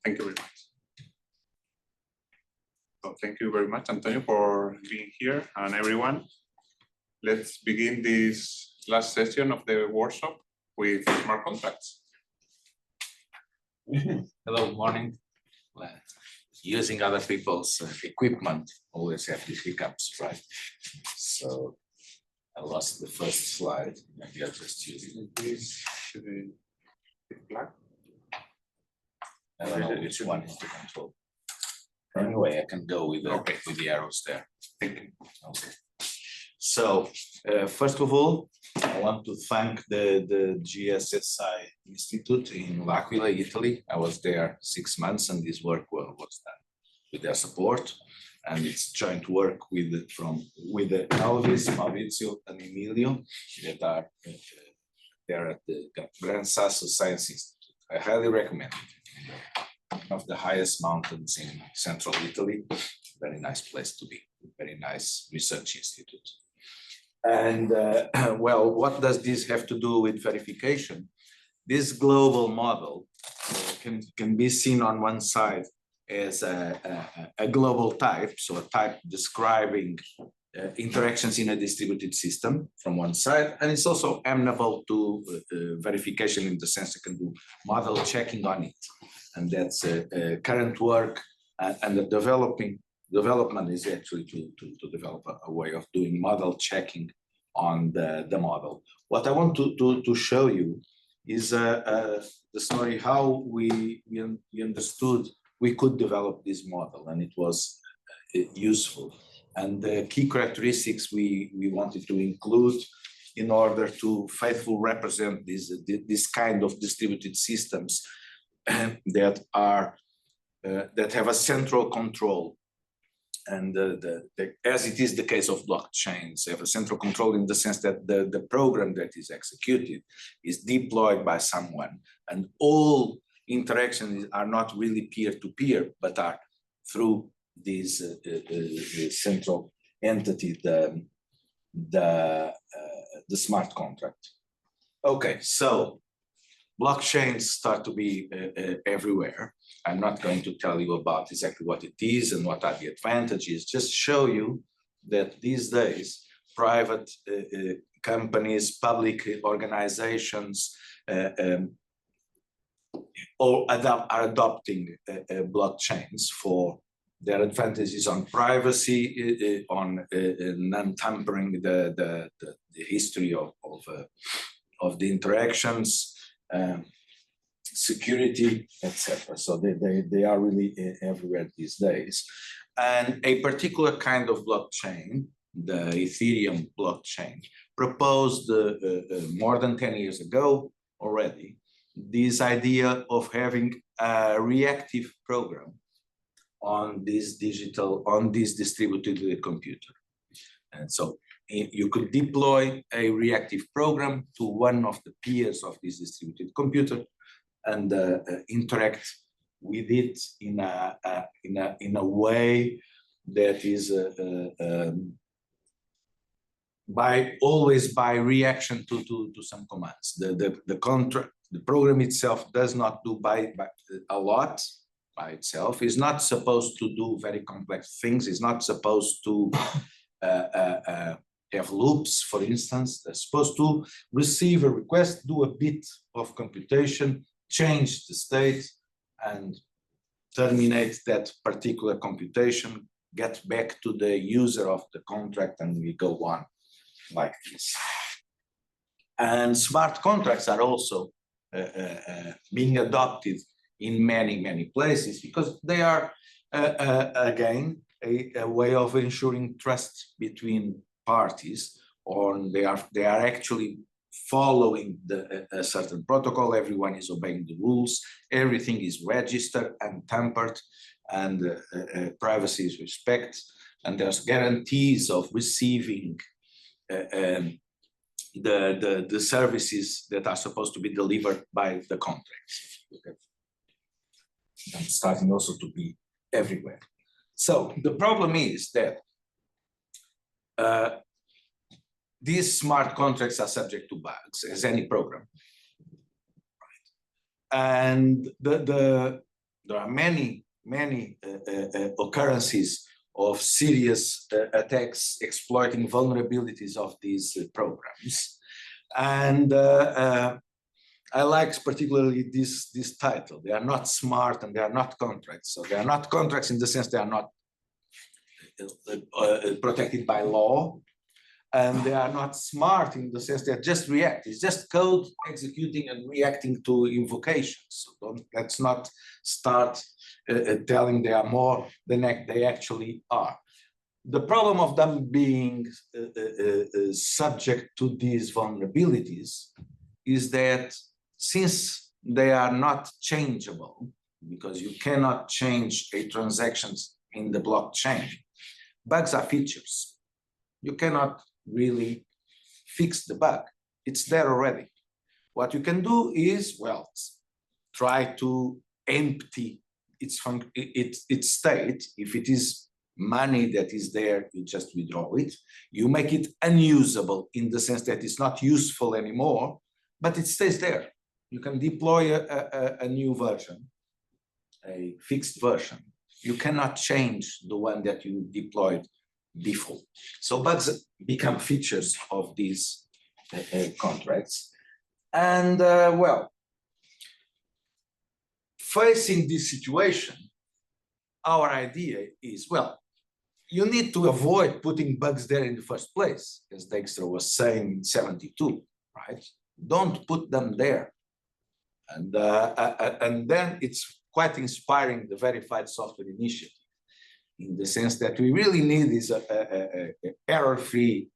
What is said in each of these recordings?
Thank you very much. So thank you very much, Antonio, for being here, and everyone. Let's begin this last session of the workshop with smart contracts. Hello, morning. Using other people's equipment always have these hiccups, right? So I lost the first slide. Maybe I'll just use this. I don't know which one is the control. Anyway, I can go with the arrows there. Okay. So first of all, I want to thank the GSSI Institute in L'Aquila, Italy. I was there 6 months, and this work was done with their support. And it's joint work with Elvis, Maurizio, and Emilio that are there at the Gran Sasso Science Institute. I highly recommend it. One of the highest mountains in central Italy. Very nice place to be. Very nice research institute. And well, what does this have to do with verification? This global model can be seen on one side as a global type, so a type describing interactions in a distributed system from one side, and it's also amenable to verification in the sense you can do model checking on it. And that's current work, and the development is actually to develop a way of doing model checking on the model. What I want to show you is the story how we understood we could develop this model, and it was useful. And the key characteristics we wanted to include in order to faithfully represent this kind of distributed systems that have a central control, and as it is the case of blockchains, they have a central control in the sense that the program that is executed is deployed by someone, and all interactions are not really peer-to-peer, but are through this central entity, the smart contract. Okay, so blockchains start to be everywhere. I'm not going to tell you about exactly what it is and what are the advantages, just show you that these days, private companies, public organizations are adopting blockchains for their advantages on privacy, on non-tampering the history of the interactions, security, etc. So they are really everywhere these days. And a particular kind of blockchain, the Ethereum blockchain, proposed more than 10 years ago already, this idea of having a reactive program on this distributed computer. And so you could deploy a reactive program to one of the peers of this distributed computer and interact with it in a way that is always by reaction to some commands. The program itself does not do a lot by itself. It's not supposed to do very complex things. It's not supposed to have loops, for instance. They're supposed to receive a request, do a bit of computation, change the state, and terminate that particular computation, get back to the user of the contract, and we go on like this. And smart contracts are also being adopted in many places because they are, again, a way of ensuring trust between parties, or they are actually following a certain protocol. Everyone is obeying the rules. Everything is registered and tampered, and privacy is respected. And there's guarantees of receiving the services that are supposed to be delivered by the contracts. Okay. And starting also to be everywhere. So the problem is that these smart contracts are subject to bugs, as any program. Right. And the there are many occurrences of serious attacks exploiting vulnerabilities of these programs. And I like particularly this title. They are not smart and they are not contracts. So they are not contracts in the sense they are not protected by law, and they are not smart in the sense they just react. It's just code executing and reacting to invocations. So let's not start telling they are more than they actually are. The problem of them being subject to these vulnerabilities is that since they are not changeable, because you cannot change a transactions in the blockchain, bugs are features. You cannot really fix the bug. It's there already. What you can do is, well, try to empty its state. If it is money that is there, you just withdraw it. You make it unusable in the sense that it's not useful anymore, but it stays there. You can deploy a new version, a fixed version. You cannot change the one that you deployed before. So bugs become features of these contracts. And well, facing this situation, our idea is, well, you need to avoid putting bugs there in the first place, as Dijkstra was saying in 72, right? Don't put them there. And then it's quite inspiring, the verified software initiative, in the sense that we really need is a error-free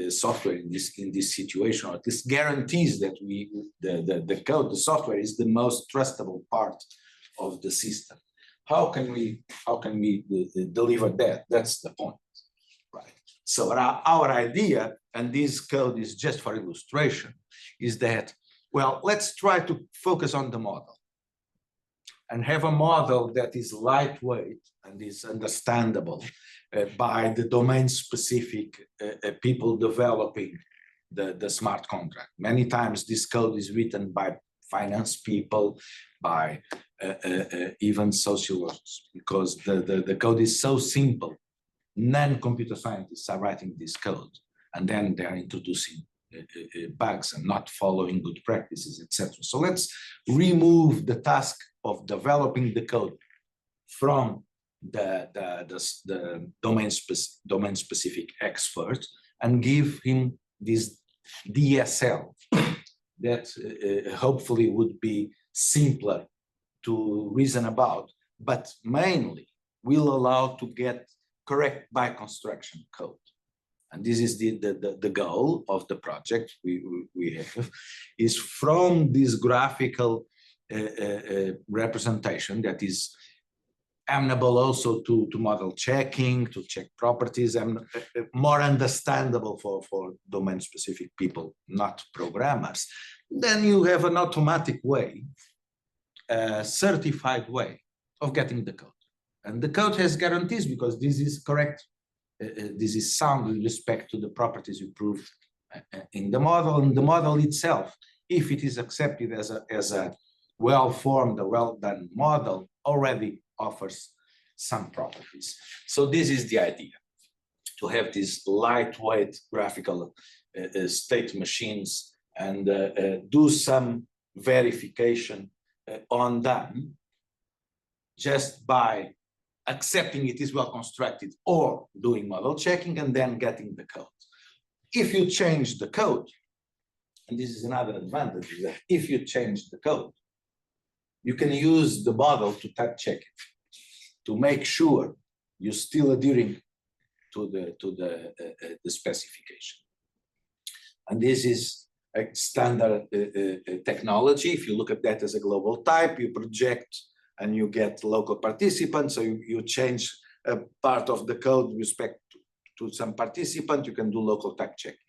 software in this situation, or this guarantees that the code, the software is the most trustable part of the system. How can we deliver that? That's the point, right? So our idea, and this code is just for illustration, is that, well, let's try to focus on the model and have a model that is lightweight and is understandable by the domain-specific people developing the smart contract. Many times this code is written by finance people, by even sociologists, because the code is so simple. Non-computer scientists are writing this code, and then they are introducing bugs and not following good practices, etc. So let's remove the task of developing the code from the domain-specific expert and give him this DSL that hopefully would be simpler to reason about, but mainly will allow to get correct by construction code. And this is the goal of the project we have, is from this graphical representation that is amenable also to model checking, to check properties, and more understandable for domain-specific people, not programmers. Then you have an automatic way, a certified way of getting the code. And the code has guarantees because this is correct. This is sound with respect to the properties you proved in the model, and the model itself, if it is accepted as a well-formed, a well-done model, already offers some properties. So this is the idea, to have these lightweight graphical state machines and do some verification on them just by accepting it is well constructed or doing model checking and then getting the code. If you change the code, and this is another advantage, is that if you change the code, you can use the model to type check it, to make sure you're still adhering to the specification. And this is a standard technology. If you look at that as a global type, you project and you get local participants. So you change a part of the code with respect to some participant, you can do local type checking.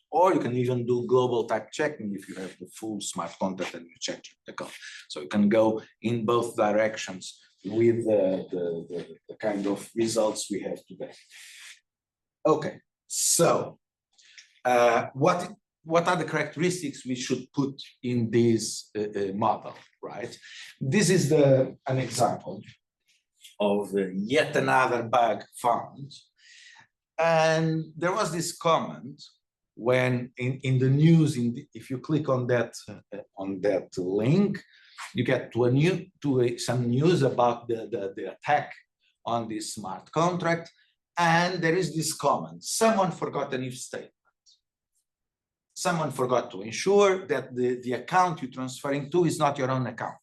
Or you can even do global type checking if you have the full smart contract and you check the code. So you can go in both directions with the kind of results we have today. Okay, so what what are the characteristics we should put in this model, right? This is an example of yet another bug found. And there was this comment when in the news, if you click on that link, you get some news about the attack on this smart contract. And there is this comment: someone forgot an if statement. Someone forgot to ensure that the account you're transferring to is not your own account.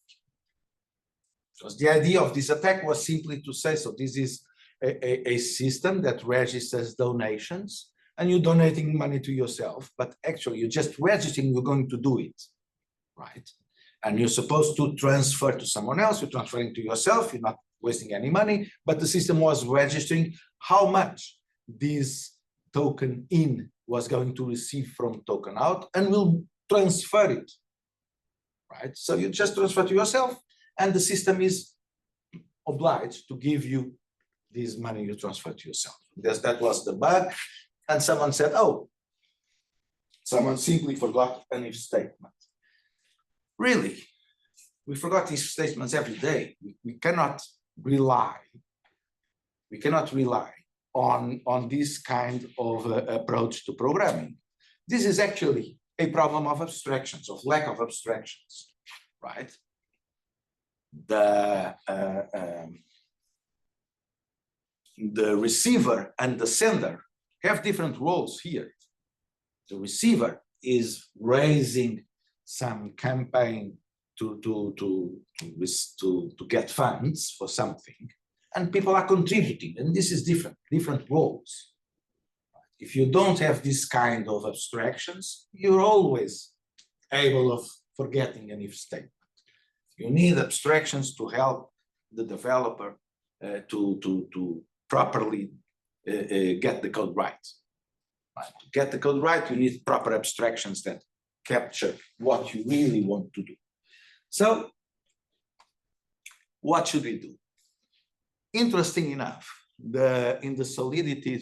Because the idea of this attack was simply to say, so this is a system that registers donations, and you're donating money to yourself, but actually you're just registering you're going to do it, right? And you're supposed to transfer to someone else, you're transferring to yourself, you're not wasting any money, but the system was registering how much this token in was going to receive from token out, and will transfer it, right? So you just transfer to yourself, and the system is obliged to give you this money you transfer to yourself. That was the bug. And someone said, oh, someone simply forgot an if statement. Really, we forgot if statements every day. We cannot rely on this kind of approach to programming. This is actually a problem of abstractions, of lack of abstractions, right? The receiver and the sender have different roles here. The receiver is raising some campaign to get funds for something, and people are contributing, and this is different roles. If you don't have this kind of abstractions, you're always able of forgetting an if statement. You need abstractions to help the developer to properly get the code right. To get the code right, you need proper abstractions that capture what you really want to do. So, what should we do? Interesting enough, in the Solidity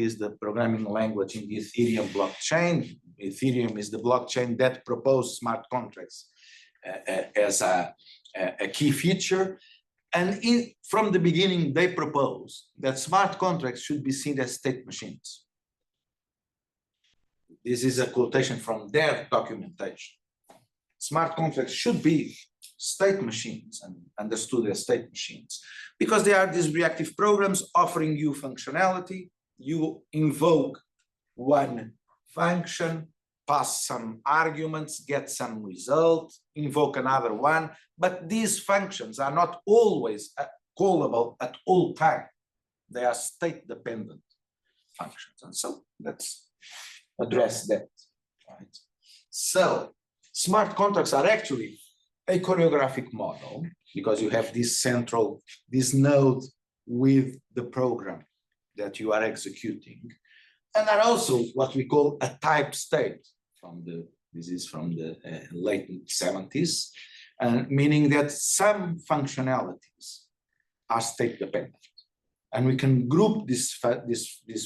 is the programming language in the Ethereum blockchain. Ethereum is the blockchain that proposed smart contracts as a key feature. And from the beginning, they proposed that smart contracts should be seen as state machines. This is a quotation from their documentation. Smart contracts should be state machines and understood as state machines, because they are these reactive programs offering you functionality. You invoke one function, pass some arguments, get some result, invoke another one, but these functions are not always callable at all time. They are state-dependent functions, and so let's address that, right? So smart contracts are actually a choreographic model, because you have this node with the program that you are executing, and are also what we call a type state. This is from the late 70s, meaning that some functionalities are state dependent, and we can group these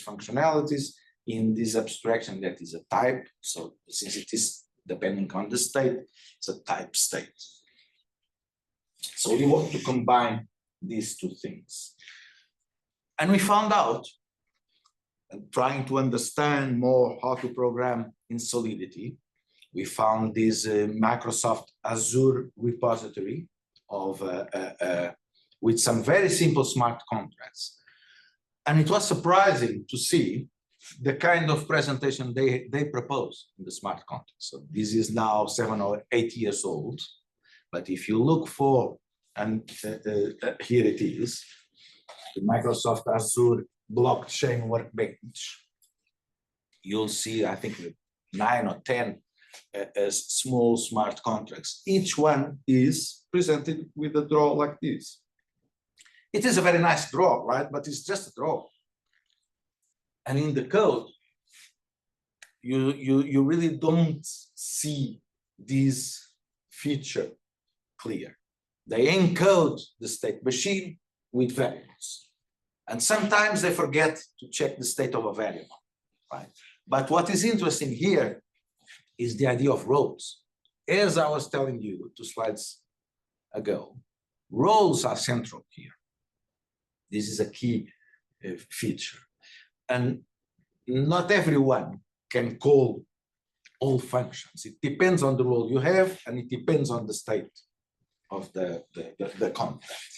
functionalities in this abstraction that is a type. So since it is depending on the state, it's a type state. So we want to combine these two things. And we found out, trying to understand more how to program in Solidity, we found this Microsoft Azure repository of with some very simple smart contracts. And it was surprising to see the kind of presentation they propose in the smart contract. So this is now 7 or 8 years old, but if you look for, and here it is, the Microsoft Azure blockchain workbench, you'll see, I think, 9 or 10 small smart contracts. Each one is presented with a draw like this. It is a very nice draw, right? But it's just a draw. And in the code, you really don't see this feature clear. They encode the state machine with variables. And sometimes they forget to check the state of a variable, right? But what is interesting here is the idea of roles. As I was telling you 2 slides ago, roles are central here. This is a key feature. And not everyone can call all functions. It depends on the role you have, and it depends on the state of the contract,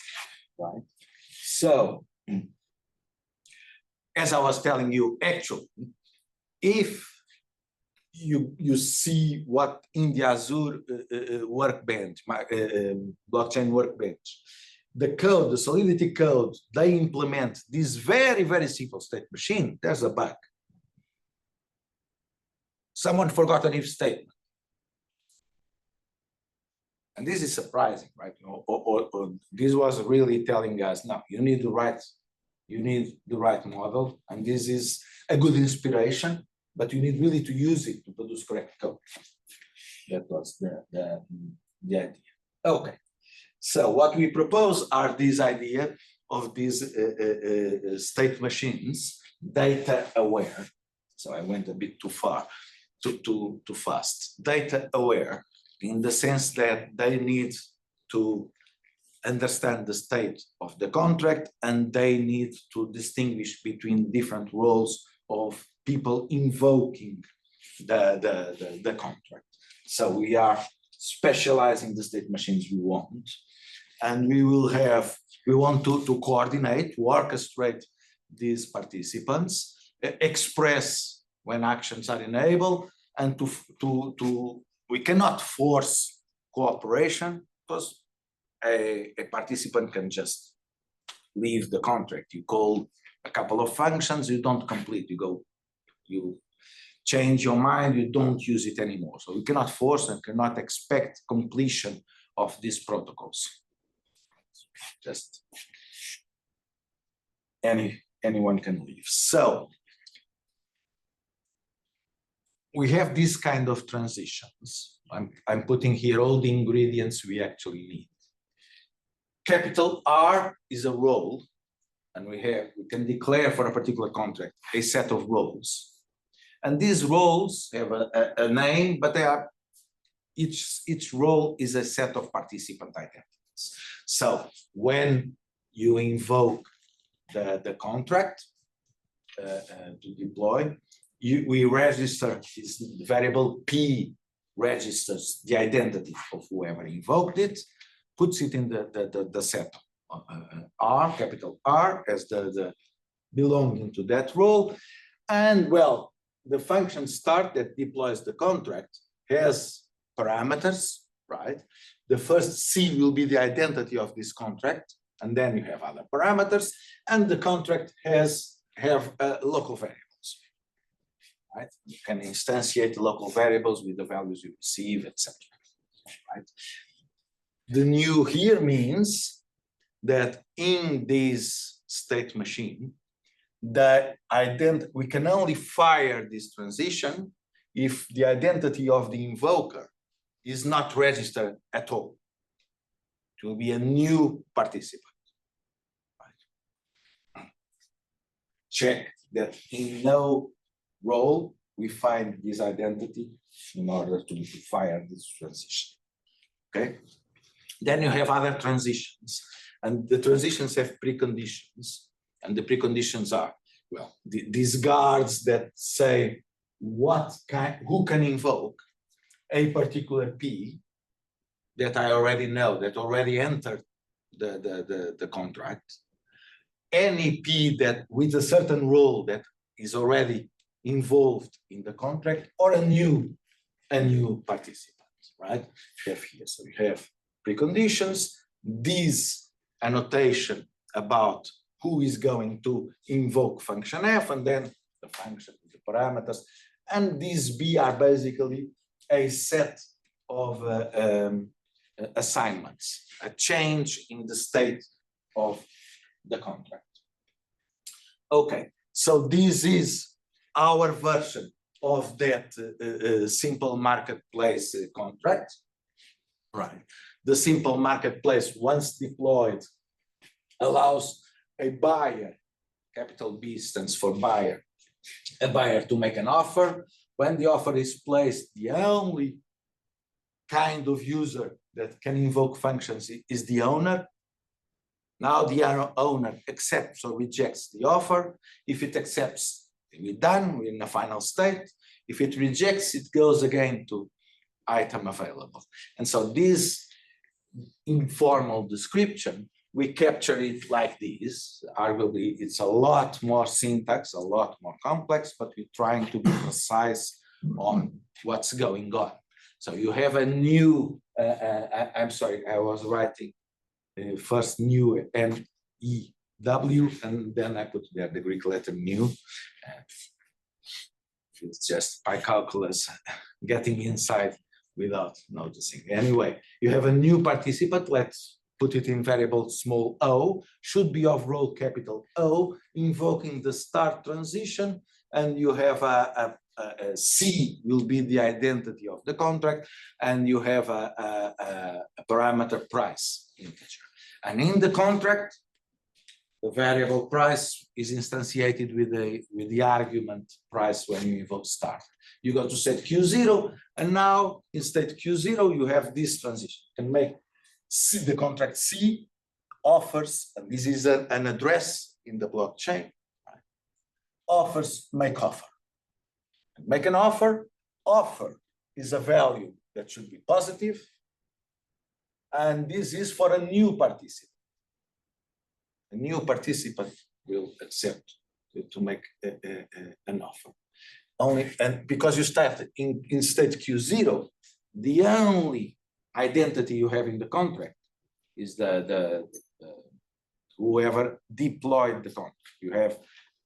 right? So, as I was telling you, actually, if you see what in the Azure workbench, blockchain workbench, the code, the Solidity code, they implement this very, very simple state machine, there's a bug. Someone forgot an if statement. And this is surprising, right? Or this was really telling us, no, you need the right model, and this is a good inspiration, but you need really to use it to produce correct code. That was the idea. Okay, so what we propose are this idea of these state machines, data aware. So I went a bit too far, too fast. Data aware, in the sense that they need to understand the state of the contract, and they need to distinguish between different roles of people invoking the contract. So we are specializing the state machines we want, and we want to coordinate, to orchestrate these participants, express when actions are enabled, and we cannot force cooperation, because a participant can just leave the contract. You call a couple of functions, you don't complete, you change your mind, you don't use it anymore. So we cannot force and cannot expect completion of these protocols. Just anyone can leave. So we have these kind of transitions. I'm putting here all the ingredients we actually need. Capital R is a role, and we can declare for a particular contract a set of roles. And these roles have a name, but each role is a set of participant identities. So when you invoke the contract to deploy, we register this variable P registers the identity of whoever invoked it, puts it in the set R, capital R, as the belonging to that role. And well, the function start that deploys the contract has parameters, right? The first C will be the identity of this contract, and then you have other parameters, and the contract have local variables, right? You can instantiate the local variables with the values you receive, etc. Right? The new here means that in this state machine, we can only fire this transition if the identity of the invoker is not registered at all. It will be a new participant. Right? Check that in no role we find this identity in order to fire this transition. Okay. Then you have other transitions, and the transitions have preconditions, and the preconditions are, well, these guards that say who can invoke a particular P that I already know, that already entered the contract, any P that with a certain role that is already involved in the contract, or a new participant, right? You have here, so you have preconditions, this annotation about who is going to invoke function F, and then the function with the parameters. And these B are basically a set of assignments, a change in the state of the contract. Okay, so this is our version of that simple marketplace contract, right? The simple marketplace, once deployed, allows a buyer, capital B stands for buyer, a buyer to make an offer, when the offer is placed, the only kind of user that can invoke functions is the owner. Now the owner accepts or rejects the offer. If it accepts, we're done, we're in the final state. If it rejects, it goes again to item available. And so this informal description, we capture it like this. Arguably, it's a lot more syntax, a lot more complex, but we're trying to be precise on what's going on. So you have a new, I'm sorry, I was writing first new N-E-W, and then I put there the Greek letter new. It's just by calculus getting inside without noticing. Anyway, you have a new participant, let's put it in variable small o, should be of role capital O, invoking the start transition, and you have a C will be the identity of the contract, and you have a parameter price integer. And in the contract, the variable price is instantiated with the argument price when you invoke start. You go to state Q0, and now in state Q0, you have this transition. You can make C, the contract C offers, and this is an address in the blockchain, right? Offers, make offer. Make an offer. Offer is a value that should be positive, and this is for a new participant. A new participant will accept to make an offer. Only, and because you started in state Q0, the only identity you have in the contract is the whoever deployed the contract. You have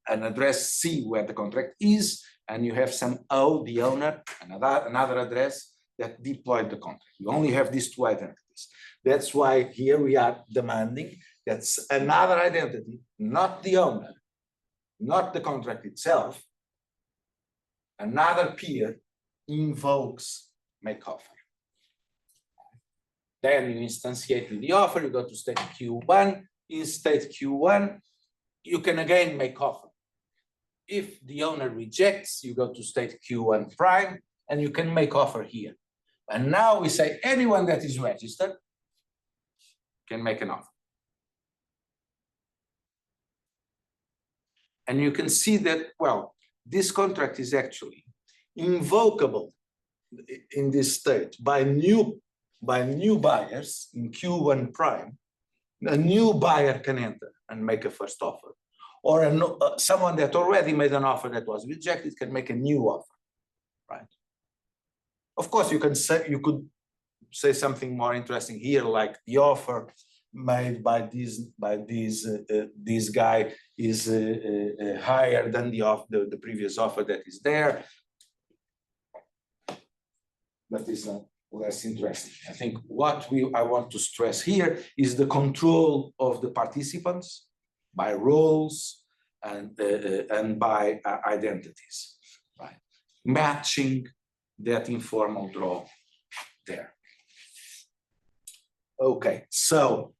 an address C where the contract is, and you have some O, the owner, another address that deployed the contract. You only have these two identities. That's why here we are demanding that's another identity, not the owner, not the contract itself. Another peer invokes make offer. Then you instantiate the offer, you go to state Q1. In state Q1, you can again make offer. If the owner rejects, you go to state Q1 prime, and you can make offer here. And now we say anyone that is registered can make an offer. And you can see that, well, this contract is actually invocable in this state by new buyers in Q1 prime. A new buyer can enter and make a first offer, or someone that already made an offer that was rejected can make a new offer, right? Of course, you could say something more interesting here, like the offer made by this guy is higher than the previous offer that is there, but it's not less interesting. I think what I want to stress here is the control of the participants by roles and by identities, right? Matching that informal draw there. Okay, so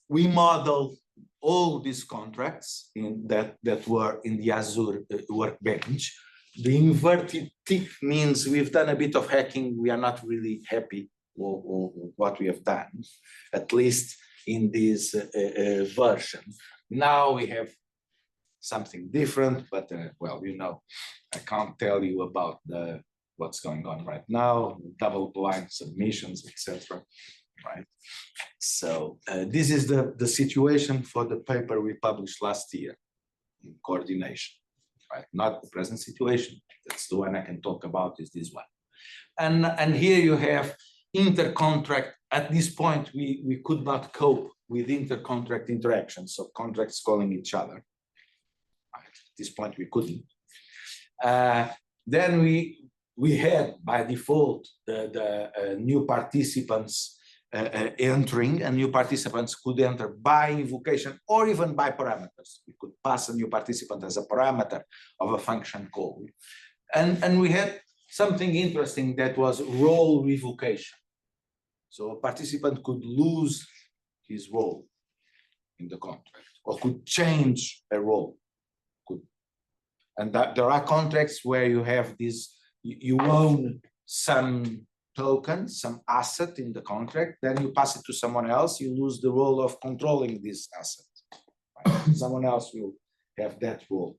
we modeled all these contracts that were in the Azure workbench. The inverted tick means we've done a bit of hacking. We are not really happy with what we have done, at least in this version. Now we have something different, but well, you know, I can't tell you about what's going on right now, double blind submissions, etc. Right. So this is the situation for the paper we published last year in coordination. Right? Not the present situation. That's the one I can talk about, is this one. And here you have intercontract. At this point, we could not cope with intercontract interactions, so contracts calling each other. Right? At this point, we couldn't. Then we had, by default, the new participants entering, and new participants could enter by invocation or even by parameters. We could pass a new participant as a parameter of a function call. And we had something interesting that was role revocation. So a participant could lose his role in the contract or could change a role. And that there are contracts where you have this, you own some token, some asset in the contract, then you pass it to someone else, you lose the role of controlling this asset. Right? Someone else will have that role.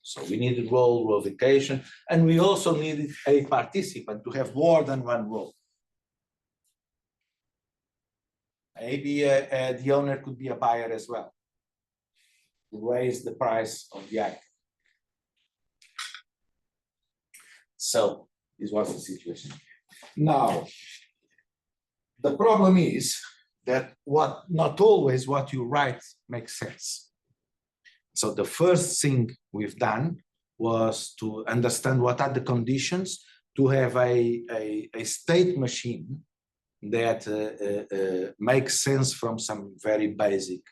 So we needed role rotation, and we also needed a participant to have more than one role. Maybe the owner could be a buyer as well, raise the price of the item. So this was the situation. Now, the problem is that not always what you write makes sense. So the first thing we've done was to understand what are the conditions to have a state machine that makes sense from some very basic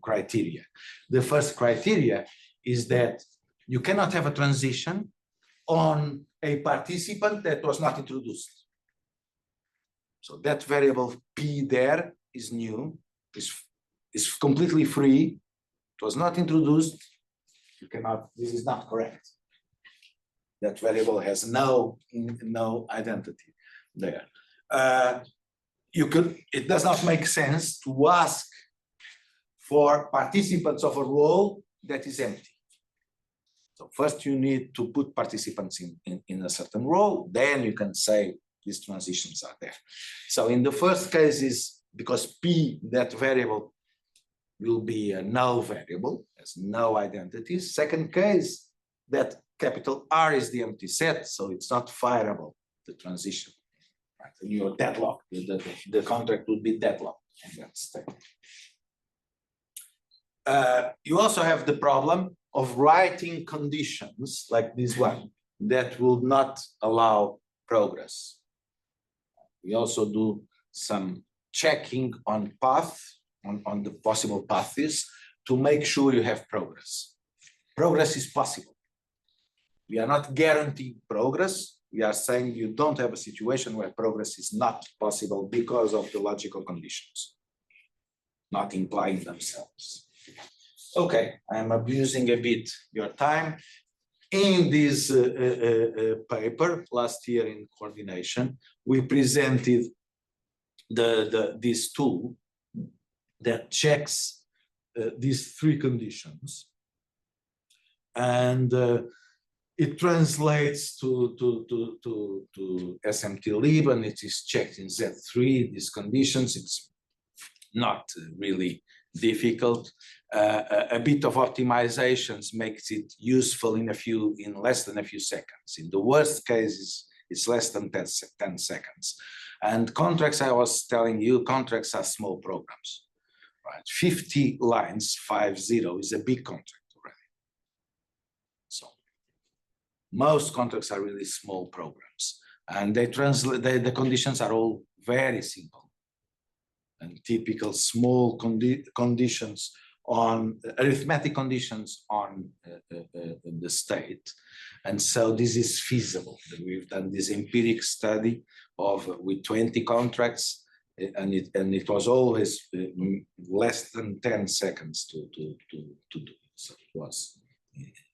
criteria. The first criteria is that you cannot have a transition on a participant that was not introduced. So that variable P there is new, is completely free. It was not introduced. You cannot, this is not correct. That variable has no identity there. It does not make sense to ask for participants of a role that is empty. So first you need to put participants in a certain role, then you can say these transitions are there. So in the first case is because P, that variable, will be a null variable, has no identity. Second case, that capital R is the empty set, so it's not fireable, the transition. Right? And you're deadlocked, the contract will be deadlocked in that state. You also have the problem of writing conditions like this one that will not allow progress. We also do some checking on path, on the possible paths to make sure you have progress. Progress is possible. We are not guaranteeing progress. We are saying you don't have a situation where progress is not possible because of the logical conditions, not implying themselves. Okay, I'm abusing a bit your time. In this paper last year in coordination, we presented this tool that checks these three conditions, and it translates to SMT-lib, and it is checked in Z3. These conditions, it's not really difficult. A bit of optimizations makes it useful in less than a few seconds. In the worst cases, it's less than 10 seconds. And contracts, I was telling you, contracts are small programs. Right, 50 lines, 50 is a big contract already. So most contracts are really small programs, and they translate. The conditions are all very simple and typical small conditions on arithmetic conditions on the state, and so this is feasible. We've done this empiric study with 20 contracts. And it was always less than 10 seconds to do it. So it was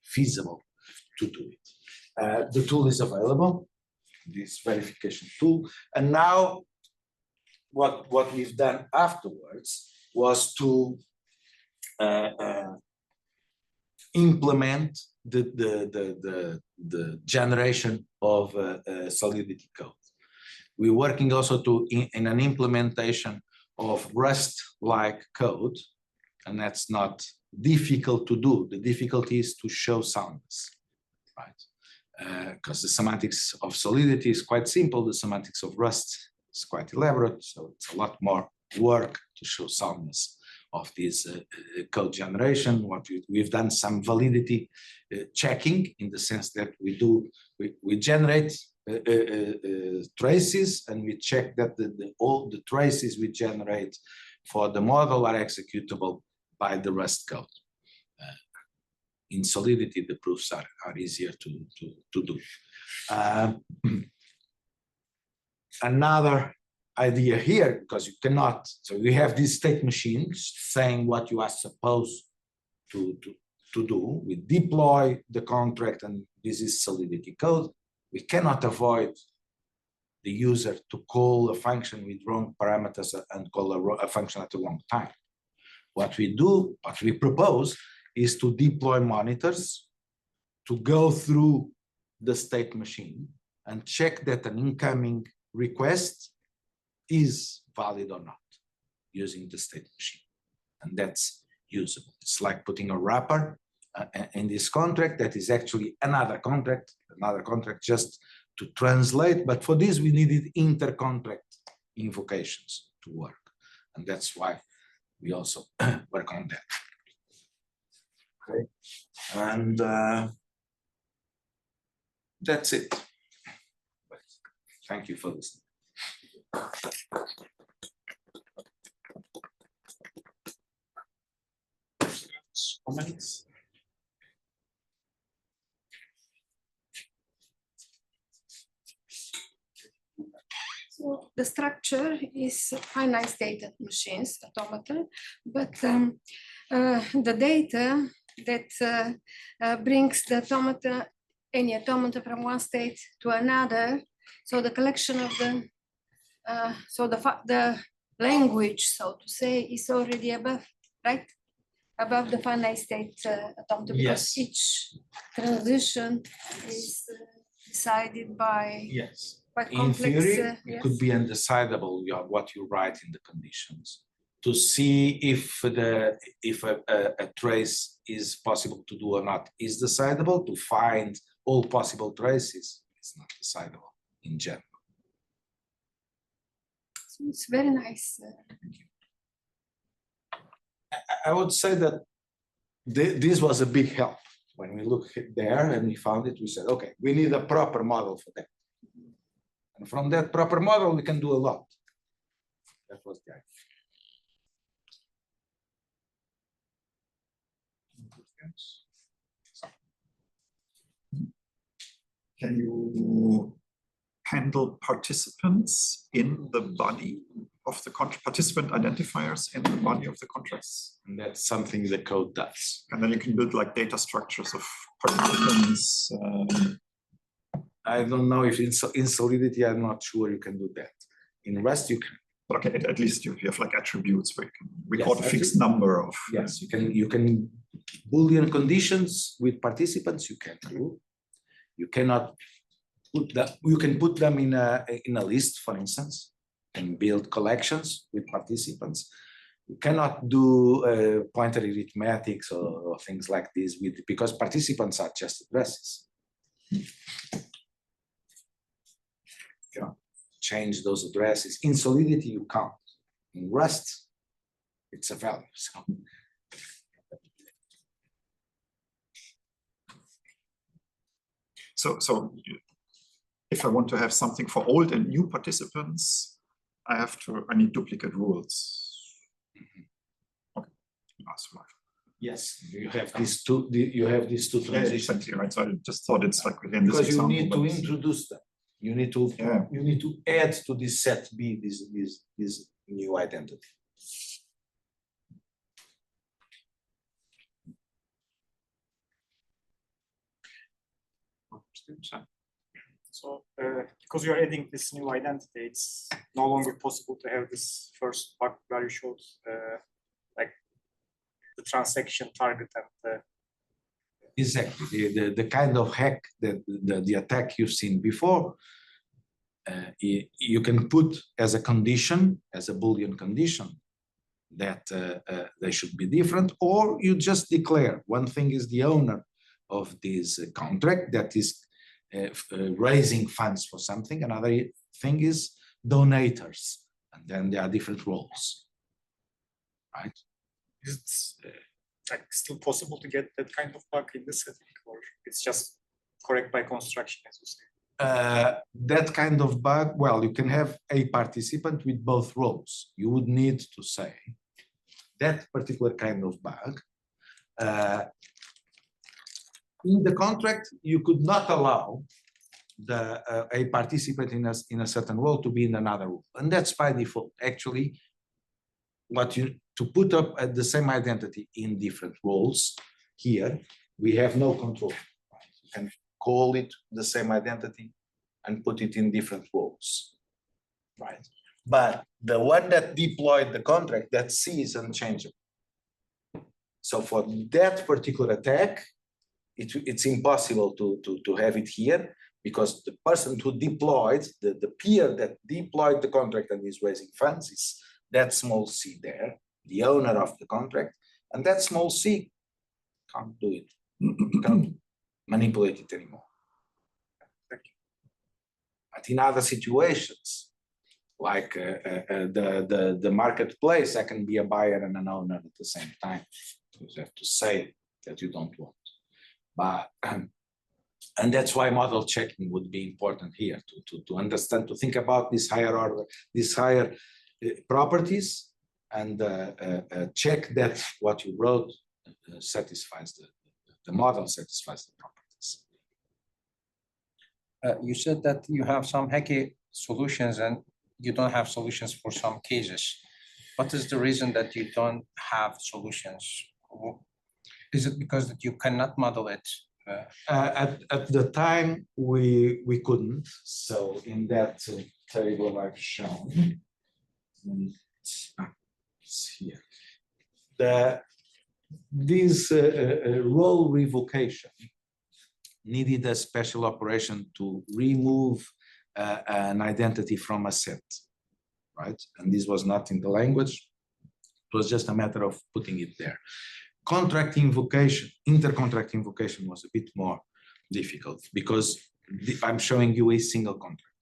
feasible to do it. The tool is available, this verification tool. And now what we've done afterwards was to implement the generation of solidity code. We're working also in an implementation of Rust-like code, and that's not difficult to do. The difficulty is to show soundness, right? Because the semantics of Solidity is quite simple. The semantics of Rust is quite elaborate, so it's a lot more work to show soundness of this code generation. We've done some validity checking in the sense that we generate traces, and we check that all the traces we generate for the model are executable by the Rust code. In Solidity, the proofs are easier to do. Another idea here, because you cannot, so we have these state machines saying what you are supposed to to do. We deploy the contract, and this is Solidity code. We cannot avoid the user to call a function with wrong parameters and call a function at the wrong time. What we do, what we propose, is to deploy monitors to go through the state machine and check that an incoming request is valid or not using the state machine. And that's usable. It's like putting a wrapper in this contract that is actually another contract just to translate. But for this, we needed inter-contract invocations to work. And that's why we also work on that. Okay. And that's it. Thank you for listening. Comments? So the structure is finite state machines, automata, but the data that brings the automata, any automata from one state to another, so the collection of the, the language, so to say, is already above, right? Above the finite state automata, because each transition is decided by In theory, it yes. could be undecidable what you write in the conditions to see if a trace is possible to do or not is decidable. To find all possible traces, it's not decidable in general. So it's very nice. I would say that this was a big help. When we looked there and we found it, we said, okay, we need a proper model for that. And from that proper model, we can do a lot. That was the idea. Can you handle participants in the body of the contract, participant identifiers in the body of the contracts? And that's something the code does. And then you can build like data structures of participants. I don't know if in Solidity, I'm not sure you can do that. In Rust, you can. But okay, at least you have like attributes where you can record Yes, a fixed number of. Yes, you can Boolean conditions with participants. You can do. You cannot put that. You can put them in a list, for instance, and build collections with participants. You cannot do pointer arithmetics or things like this because participants are just addresses. Yeah. Change those addresses. In Solidity, you can't. In Rust, it's a value. So if I want to have something for old and new participants, I need duplicate rules. Okay. Yes, you have these two. You have these two transitions. Exactly, right. So I just thought it's like within this because example, you need to introduce them. You need to add to this set B this new identity. So because you are adding this new identity, it's no longer possible to have this first bug where you showed like the transaction target and the Exactly, the kind of hack that the attack you've seen before, you can put as a condition, as a Boolean condition, that they should be different, or you just declare one thing is the owner of this contract that is raising funds for something, another thing is donators, and then there are different roles, right? It's like still possible to get that kind of bug in this setting, or it's just correct by construction, as you say? That kind of bug, well, you can have a participant with both roles. You would need to say that particular kind of bug. In the contract, you could not allow a participant in a certain role to be in another role, and that's by default. Actually, to put up the same identity in different roles here, we have no control. You can call it the same identity and put it in different roles, right? But the one that deployed the contract, that C is unchangeable. So for that particular attack, it's impossible to have it here, because the person who deployed, the peer that deployed the contract and is raising funds is that small c there, the owner of the contract, and that small c can't do it, can't manipulate it anymore. But in other situations, like the marketplace, I can be a buyer and an owner at the same time. You have to say that you don't want. But and that's why model checking would be important here to understand, to think about this higher order, these higher properties, and check that what you wrote satisfies the model satisfies the properties. You said that you have some hacky solutions and you don't have solutions for some cases. What is the reason that you don't have solutions? Is it because that you cannot model it? At the time, we couldn't. So in that table I've shown, it's here. This role revocation needed a special operation to remove an identity from a set, right? And this was not in the language. It was just a matter of putting it there. Contract invocation, intercontract invocation was a bit more difficult because I'm showing you a single contract.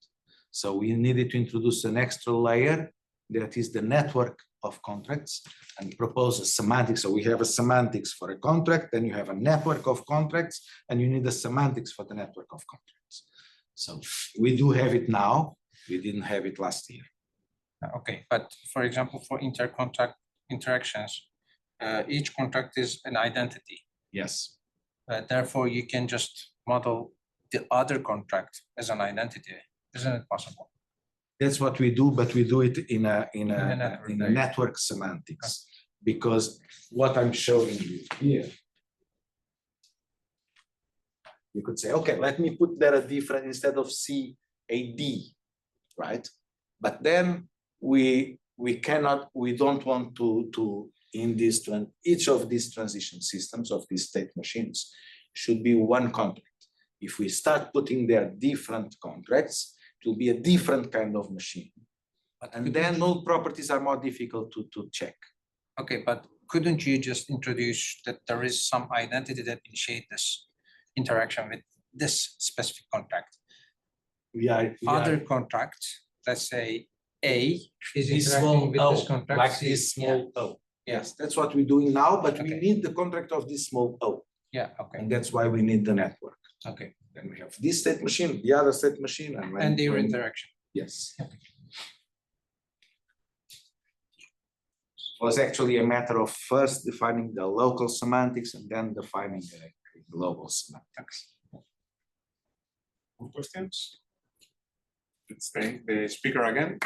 So we needed to introduce an extra layer that is the network of contracts and propose a semantics. So we have a semantics for a contract, then you have a network of contracts, and you need a semantics for the network of contracts. So we do have it now. We didn't have it last year. Okay, but for example, for intercontract interactions, each contract is an identity. Yes. Therefore, you can just model the other contract as an identity. Isn't it possible? That's what we do, but we do it in a network, network semantics, because what I'm showing you here, you could say, okay, let me put there a different, instead of C, a D, right? But then we don't want to in this, each of these transition systems of these state machines should be one contract. If we start putting there different contracts, it will be a different kind of machine. And then all properties are more difficult to check. Okay, but couldn't you just introduce that there is some identity that initiates this interaction with this specific contract? Other contract, let's say A is interacting with this contract. Like this small O. Yes, that's what we're doing now, but we need the contract of this small O. Yeah, okay. And that's why we need the network. Okay. Then we have this state machine, the other state machine, and their interaction. Yes. Okay. It was actually a matter of first defining the local semantics and then defining the global semantics. More questions? Let's thank the speaker again.